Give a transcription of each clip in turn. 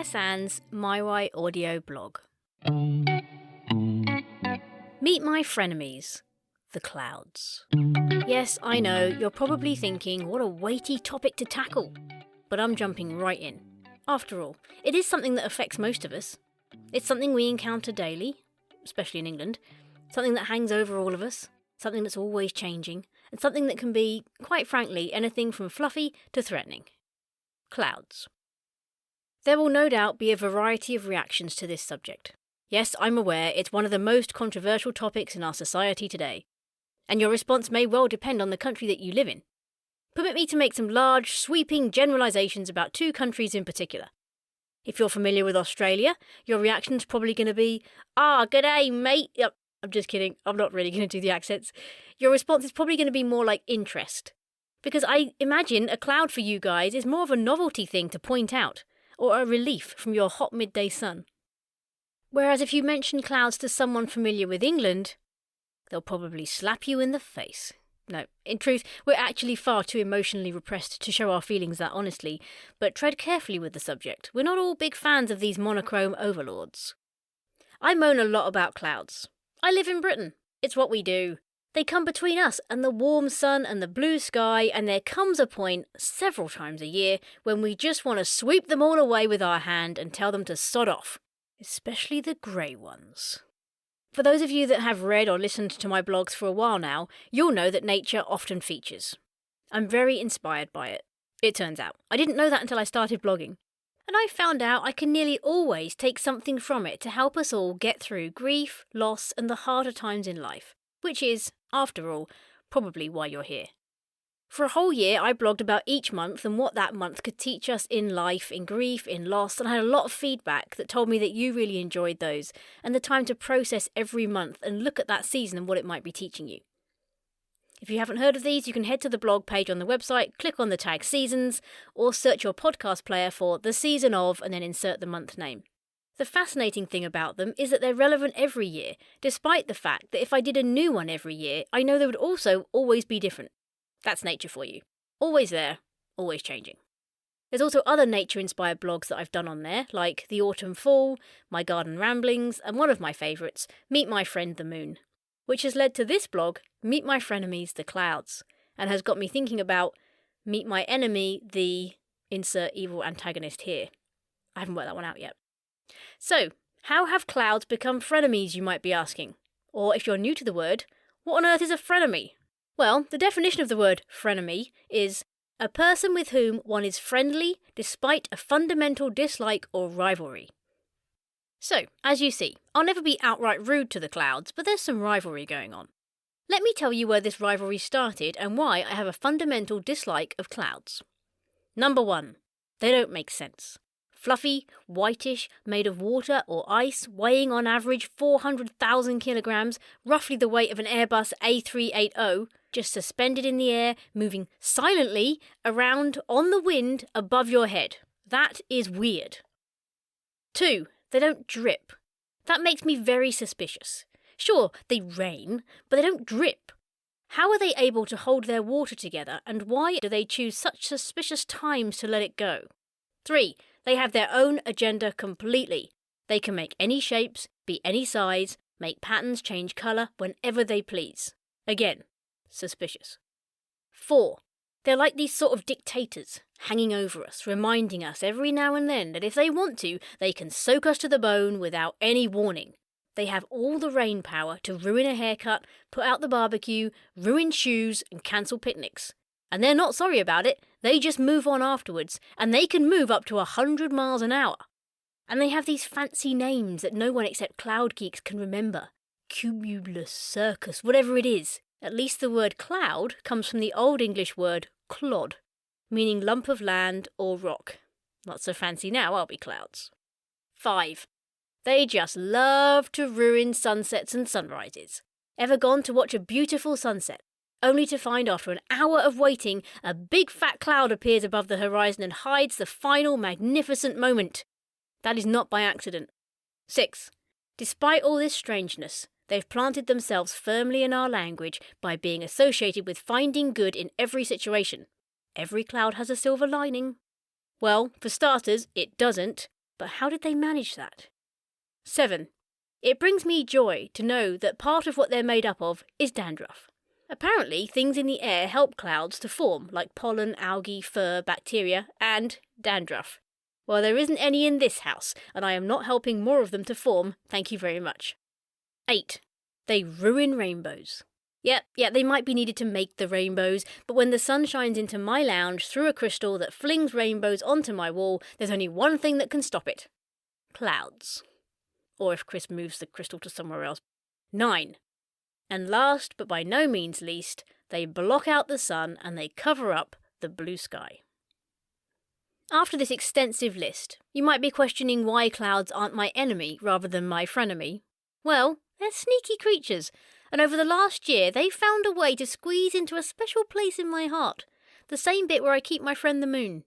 Sans MyWay audio blog. Meet my frenemies, the clouds. Yes, I know, you're probably thinking, what a weighty topic to tackle. But I'm jumping right in. After all, it is something that affects most of us. It's something we encounter daily, especially in England. Something that hangs over all of us. Something that's always changing. And something that can be, quite frankly, anything from fluffy to threatening. Clouds. There will no doubt be a variety of reactions to this subject. Yes, I'm aware it's one of the most controversial topics in our society today. And your response may well depend on the country that you live in. Permit me to make some large, sweeping generalisations about two countries in particular. If you're familiar with Australia, your reaction's probably going to be, g'day, mate. Yep, I'm just kidding. I'm not really going to do the accents. Your response is probably going to be more like interest. Because I imagine a cloud for you guys is more of a novelty thing to point out, or a relief from your hot midday sun. Whereas if you mention clouds to someone familiar with England, they'll probably slap you in the face. No, in truth, we're actually far too emotionally repressed to show our feelings that honestly, but tread carefully with the subject. We're not all big fans of these monochrome overlords. I moan a lot about clouds. I live in Britain. It's what we do. They come between us and the warm sun and the blue sky, and there comes a point, several times a year, when we just want to sweep them all away with our hand and tell them to sod off. Especially the grey ones. For those of you that have read or listened to my blogs for a while now, you'll know that nature often features. I'm very inspired by it, it turns out. I didn't know that until I started blogging. And I found out I can nearly always take something from it to help us all get through grief, loss, and the harder times in life. Which is, after all, probably why you're here. For a whole year, I blogged about each month and what that month could teach us in life, in grief, in loss, and I had a lot of feedback that told me that you really enjoyed those, and the time to process every month and look at that season and what it might be teaching you. If you haven't heard of these, you can head to the blog page on the website, click on the tag Seasons, or search your podcast player for The Season Of and then insert the month name. The fascinating thing about them is that they're relevant every year, despite the fact that if I did a new one every year, I know they would also always be different. That's nature for you. Always there, always changing. There's also other nature-inspired blogs that I've done on there, like The Autumn Fall, My Garden Ramblings, and one of my favourites, Meet My Friend the Moon, which has led to this blog, Meet My Frenemies, the Clouds, and has got me thinking about Meet My Enemy, the insert evil antagonist here. I haven't worked that one out yet. So, how have clouds become frenemies, you might be asking? Or if you're new to the word, what on earth is a frenemy? Well, the definition of the word frenemy is a person with whom one is friendly despite a fundamental dislike or rivalry. So, as you see, I'll never be outright rude to the clouds, but there's some rivalry going on. Let me tell you where this rivalry started and why I have a fundamental dislike of clouds. Number 1. They don't make sense. Fluffy, whitish, made of water or ice, weighing on average 400,000 kilograms, roughly the weight of an Airbus A380, just suspended in the air, moving silently around on the wind above your head. That is weird. 2. They don't drip. That makes me very suspicious. Sure, they rain, but they don't drip. How are they able to hold their water together, and why do they choose such suspicious times to let it go? 3. They have their own agenda completely. They can make any shapes, be any size, make patterns change colour whenever they please. Again, suspicious. 4. They're like these sort of dictators, hanging over us, reminding us every now and then that if they want to, they can soak us to the bone without any warning. They have all the rain power to ruin a haircut, put out the barbecue, ruin shoes, and cancel picnics. And they're not sorry about it, they just move on afterwards, and they can move up to 100 miles an hour. And they have these fancy names that no one except cloud geeks can remember. Cumulus, circus, whatever it is. At least the word cloud comes from the Old English word clod, meaning lump of land or rock. Not so fancy now, are we, clouds? 5. They just love to ruin sunsets and sunrises. Ever gone to watch a beautiful sunset, only to find after an hour of waiting, a big fat cloud appears above the horizon and hides the final magnificent moment? That is not by accident. 6. Despite all this strangeness, they've planted themselves firmly in our language by being associated with finding good in every situation. Every cloud has a silver lining. Well, for starters, it doesn't. But how did they manage that? 7. It brings me joy to know that part of what they're made up of is dandruff. Apparently, things in the air help clouds to form, like pollen, algae, fur, bacteria, and dandruff. Well, there isn't any in this house, and I am not helping more of them to form, thank you very much. 8. They ruin rainbows. Yep, they might be needed to make the rainbows, but when the sun shines into my lounge through a crystal that flings rainbows onto my wall, there's only one thing that can stop it. Clouds. Or if Chris moves the crystal to somewhere else. 9. And last, but by no means least, they block out the sun and they cover up the blue sky. After this extensive list, you might be questioning why clouds aren't my enemy rather than my frenemy. Well, they're sneaky creatures, and over the last year they've found a way to squeeze into a special place in my heart, the same bit where I keep my friend the moon.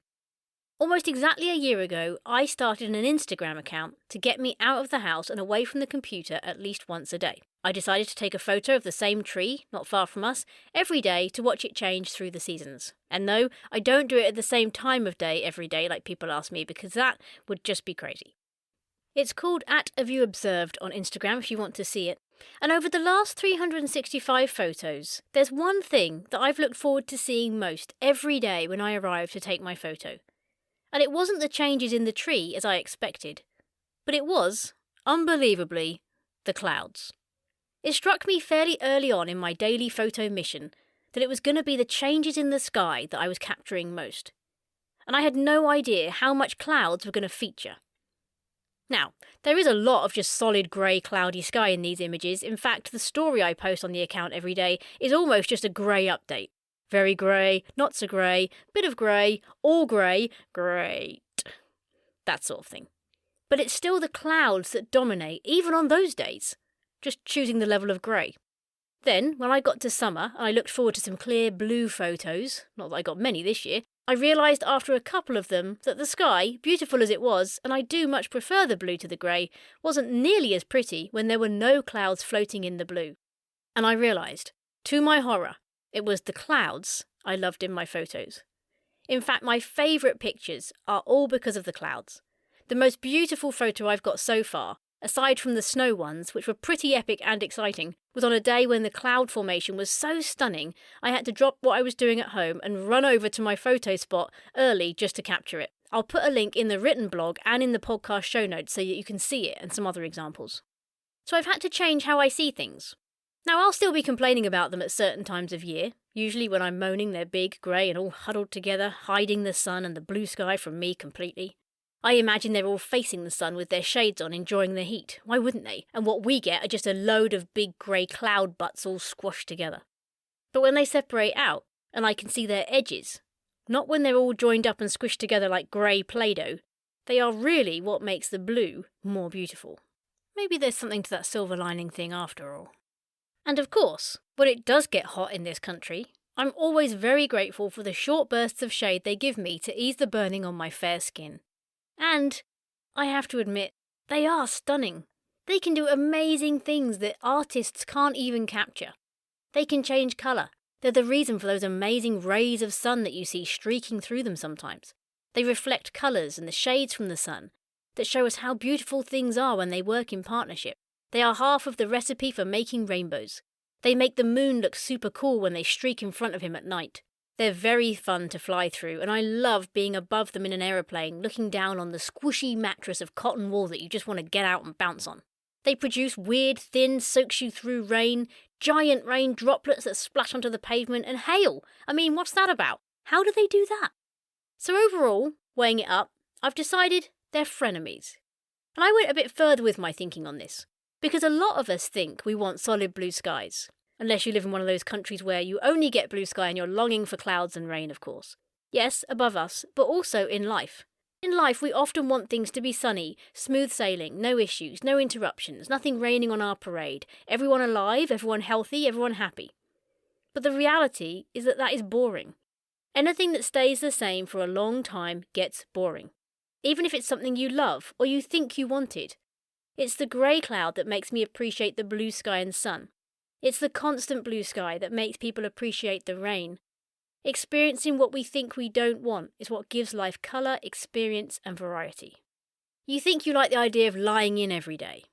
Almost exactly a year ago, I started an Instagram account to get me out of the house and away from the computer at least once a day. I decided to take a photo of the same tree, not far from us, every day to watch it change through the seasons. And no, I don't do it at the same time of day every day like people ask me, because that would just be crazy. It's called @AviewObserved on Instagram if you want to see it. And over the last 365 photos, there's one thing that I've looked forward to seeing most every day when I arrive to take my photo. And it wasn't the changes in the tree as I expected, but it was, unbelievably, the clouds. It struck me fairly early on in my daily photo mission that it was going to be the changes in the sky that I was capturing most. And I had no idea how much clouds were going to feature. Now, there is a lot of just solid grey cloudy sky in these images. In fact, the story I post on the account every day is almost just a grey update. Very grey, not so grey, bit of grey, all grey, great. That sort of thing. But it's still the clouds that dominate, even on those days. Just choosing the level of grey. Then, when I got to summer and I looked forward to some clear blue photos, not that I got many this year, I realised after a couple of them that the sky, beautiful as it was, and I do much prefer the blue to the grey, wasn't nearly as pretty when there were no clouds floating in the blue. And I realised, to my horror, it was the clouds I loved in my photos. In fact, my favourite pictures are all because of the clouds. The most beautiful photo I've got so far, aside from the snow ones, which were pretty epic and exciting, was on a day when the cloud formation was so stunning I had to drop what I was doing at home and run over to my photo spot early just to capture it. I'll put a link in the written blog and in the podcast show notes so that you can see it and some other examples. So I've had to change how I see things. Now, I'll still be complaining about them at certain times of year, usually when I'm moaning they're big, grey and all huddled together, hiding the sun and the blue sky from me completely. I imagine they're all facing the sun with their shades on, enjoying the heat. Why wouldn't they? And what we get are just a load of big grey cloud butts all squashed together. But when they separate out, and I can see their edges, not when they're all joined up and squished together like grey Play-Doh, they are really what makes the blue more beautiful. Maybe there's something to that silver lining thing after all. And of course, when it does get hot in this country, I'm always very grateful for the short bursts of shade they give me to ease the burning on my fair skin. And, I have to admit, they are stunning. They can do amazing things that artists can't even capture. They can change colour. They're the reason for those amazing rays of sun that you see streaking through them sometimes. They reflect colours and the shades from the sun that show us how beautiful things are when they work in partnership. They are half of the recipe for making rainbows. They make the moon look super cool when they streak in front of him at night. They're very fun to fly through, and I love being above them in an aeroplane, looking down on the squishy mattress of cotton wool that you just want to get out and bounce on. They produce weird, thin, soaks-you-through rain, giant rain droplets that splash onto the pavement, and hail. I mean, what's that about? How do they do that? So overall, weighing it up, I've decided they're frenemies. And I went a bit further with my thinking on this. Because a lot of us think we want solid blue skies. Unless you live in one of those countries where you only get blue sky and you're longing for clouds and rain, of course. Yes, above us, but also in life. In life, we often want things to be sunny, smooth sailing, no issues, no interruptions, nothing raining on our parade, everyone alive, everyone healthy, everyone happy. But the reality is that is boring. Anything that stays the same for a long time gets boring. Even if it's something you love or you think you wanted. It's the grey cloud that makes me appreciate the blue sky and sun. It's the constant blue sky that makes people appreciate the rain. Experiencing what we think we don't want is what gives life colour, experience and variety. You think you like the idea of lying in every day.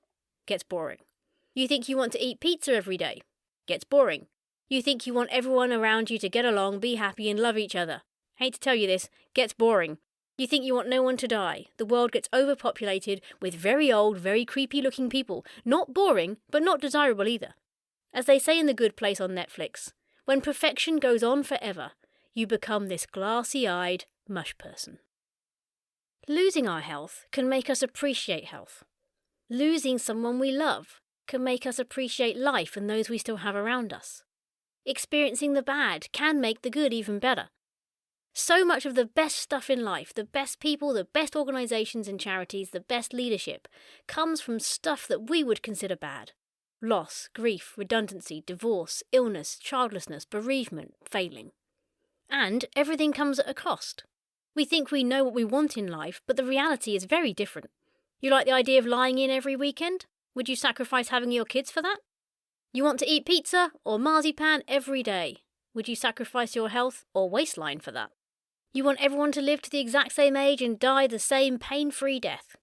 Gets boring. You think you want to eat pizza every day. Gets boring. You think you want everyone around you to get along, be happy and love each other. Hate to tell you this, gets boring. You think you want no one to die. The world gets overpopulated with very old, very creepy looking people. Not boring, but not desirable either. As they say in The Good Place on Netflix, when perfection goes on forever, you become this glassy-eyed mush person. Losing our health can make us appreciate health. Losing someone we love can make us appreciate life and those we still have around us. Experiencing the bad can make the good even better. So much of the best stuff in life, the best people, the best organisations and charities, the best leadership, comes from stuff that we would consider bad. Loss, grief, redundancy, divorce, illness, childlessness, bereavement, failing. And everything comes at a cost. We think we know what we want in life, but the reality is very different. You like the idea of lying in every weekend? Would you sacrifice having your kids for that? You want to eat pizza or marzipan every day? Would you sacrifice your health or waistline for that? You want everyone to live to the exact same age and die the same pain-free death?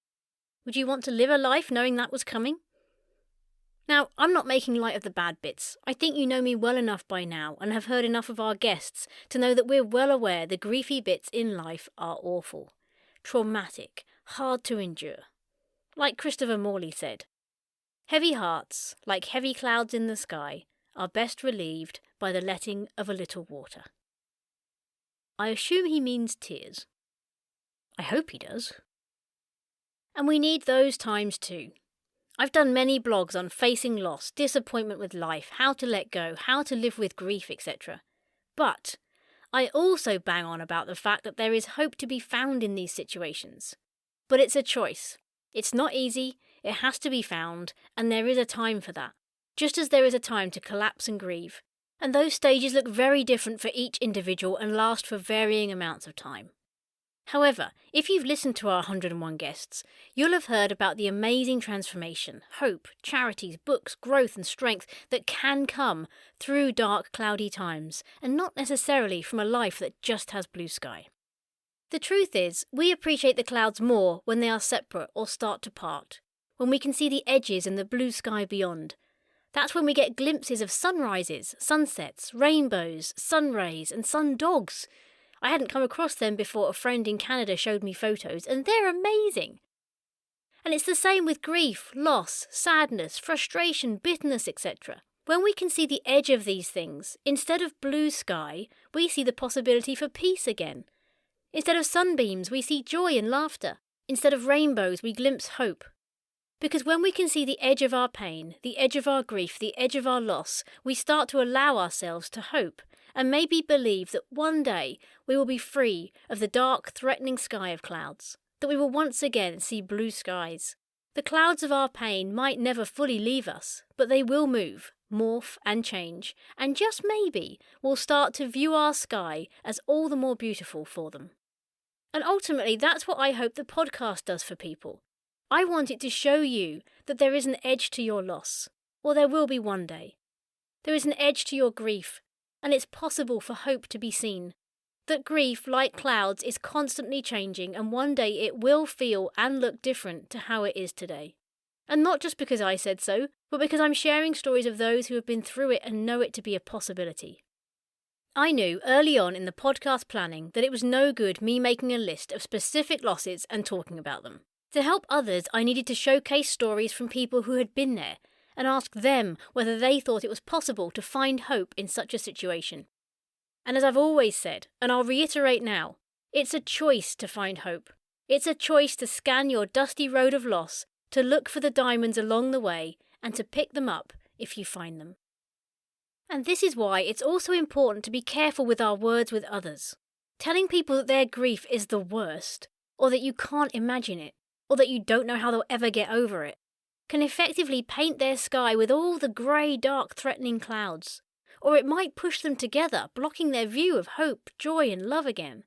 Would you want to live a life knowing that was coming? Now, I'm not making light of the bad bits. I think you know me well enough by now and have heard enough of our guests to know that we're well aware the griefy bits in life are awful, traumatic, hard to endure. Like Christopher Morley said, heavy hearts, like heavy clouds in the sky, are best relieved by the letting of a little water. I assume he means tears. I hope he does. And we need those times too. I've done many blogs on facing loss, disappointment with life, how to let go, how to live with grief, etc. But I also bang on about the fact that there is hope to be found in these situations. But it's a choice. It's not easy, it has to be found, and there is a time for that. Just as there is a time to collapse and grieve. And those stages look very different for each individual and last for varying amounts of time. However, if you've listened to our 101 guests, you'll have heard about the amazing transformation, hope, charities, books, growth and strength that can come through dark, cloudy times, and not necessarily from a life that just has blue sky. The truth is, we appreciate the clouds more when they are separate or start to part, when we can see the edges and the blue sky beyond. That's when we get glimpses of sunrises, sunsets, rainbows, sun rays and sun dogs. I hadn't come across them before a friend in Canada showed me photos, and they're amazing. And it's the same with grief, loss, sadness, frustration, bitterness, etc. When we can see the edge of these things, instead of blue sky, we see the possibility for peace again. Instead of sunbeams, we see joy and laughter. Instead of rainbows, we glimpse hope. Because when we can see the edge of our pain, the edge of our grief, the edge of our loss, we start to allow ourselves to hope and maybe believe that one day we will be free of the dark, threatening sky of clouds, that we will once again see blue skies. The clouds of our pain might never fully leave us, but they will move, morph and change, and just maybe we'll start to view our sky as all the more beautiful for them. And ultimately, that's what I hope the podcast does for people. I want it to show you that there is an edge to your loss, or there will be one day. There is an edge to your grief, and it's possible for hope to be seen. That grief, like clouds, is constantly changing, and one day it will feel and look different to how it is today. And not just because I said so, but because I'm sharing stories of those who have been through it and know it to be a possibility. I knew early on in the podcast planning that it was no good me making a list of specific losses and talking about them. To help others, I needed to showcase stories from people who had been there and ask them whether they thought it was possible to find hope in such a situation. And as I've always said, and I'll reiterate now, it's a choice to find hope. It's a choice to scan your dusty road of loss, to look for the diamonds along the way, and to pick them up if you find them. And this is why it's also important to be careful with our words with others. Telling people that their grief is the worst, or that you can't imagine it, or that you don't know how they'll ever get over it, can effectively paint their sky with all the grey, dark, threatening clouds. Or it might push them together, blocking their view of hope, joy and love again.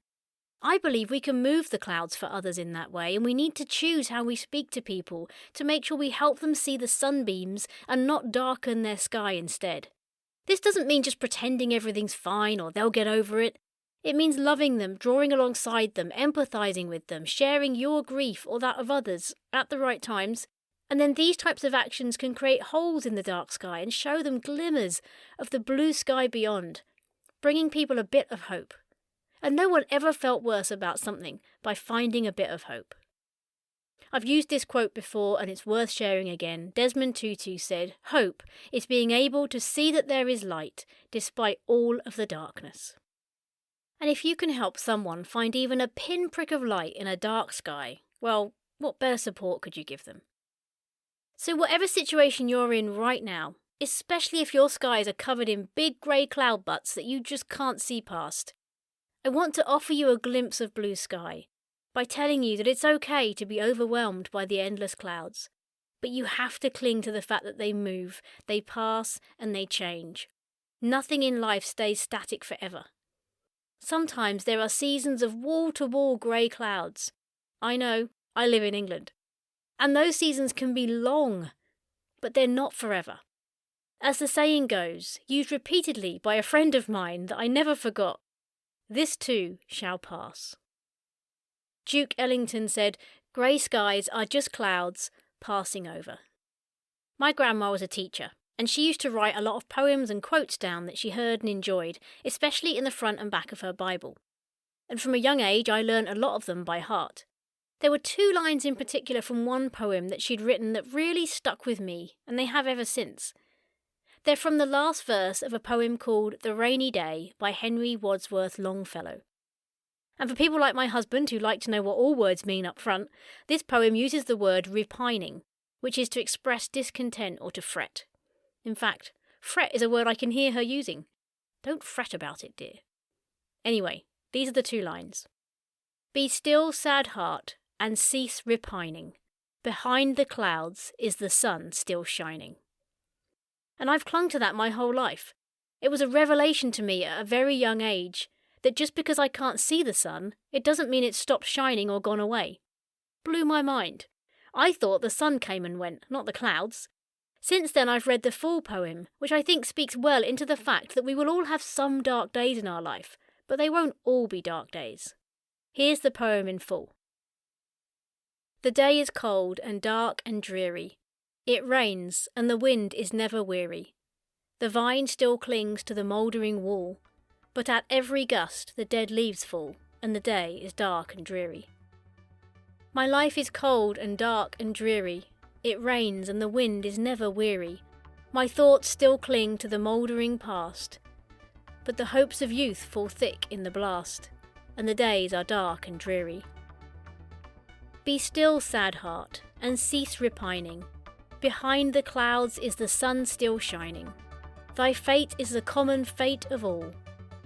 I believe we can move the clouds for others in that way, and we need to choose how we speak to people to make sure we help them see the sunbeams and not darken their sky instead. This doesn't mean just pretending everything's fine or they'll get over it. It means loving them, drawing alongside them, empathizing with them, sharing your grief or that of others at the right times. And then these types of actions can create holes in the dark sky and show them glimmers of the blue sky beyond, bringing people a bit of hope. And no one ever felt worse about something by finding a bit of hope. I've used this quote before and it's worth sharing again. Desmond Tutu said, "Hope is being able to see that there is light despite all of the darkness." And if you can help someone find even a pinprick of light in a dark sky, well, what better support could you give them? So whatever situation you're in right now, especially if your skies are covered in big grey cloud butts that you just can't see past, I want to offer you a glimpse of blue sky by telling you that it's okay to be overwhelmed by the endless clouds, but you have to cling to the fact that they move, they pass, and they change. Nothing in life stays static forever. Sometimes there are seasons of wall-to-wall grey clouds. I know, I live in England. And those seasons can be long, but they're not forever. As the saying goes, used repeatedly by a friend of mine that I never forgot, "This too shall pass." Duke Ellington said, "Grey skies are just clouds passing over." My grandma was a teacher, and she used to write a lot of poems and quotes down that she heard and enjoyed, especially in the front and back of her Bible. And from a young age I learnt a lot of them by heart. There were 2 lines in particular from one poem that she'd written that really stuck with me, and they have ever since. They're from the last verse of a poem called "The Rainy Day" by Henry Wadsworth Longfellow. And for people like my husband who like to know what all words mean up front, this poem uses the word repining, which is to express discontent or to fret. In fact, fret is a word I can hear her using. Don't fret about it, dear. Anyway, these are the 2 lines. "Be still, sad heart, and cease repining. Behind the clouds is the sun still shining." And I've clung to that my whole life. It was a revelation to me at a very young age that just because I can't see the sun, it doesn't mean it's stopped shining or gone away. Blew my mind. I thought the sun came and went, not the clouds. Since then I've read the full poem, which I think speaks well into the fact that we will all have some dark days in our life, but they won't all be dark days. Here's the poem in full. "The day is cold and dark and dreary. It rains and the wind is never weary. The vine still clings to the mouldering wall, but at every gust the dead leaves fall, and the day is dark and dreary. My life is cold and dark and dreary. It rains and the wind is never weary. My thoughts still cling to the mouldering past, but the hopes of youth fall thick in the blast, and the days are dark and dreary. Be still, sad heart, and cease repining. Behind the clouds is the sun still shining. Thy fate is the common fate of all.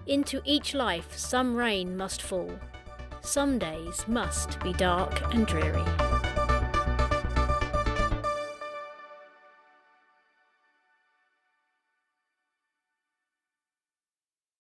Into each life some rain must fall. Some days must be dark and dreary."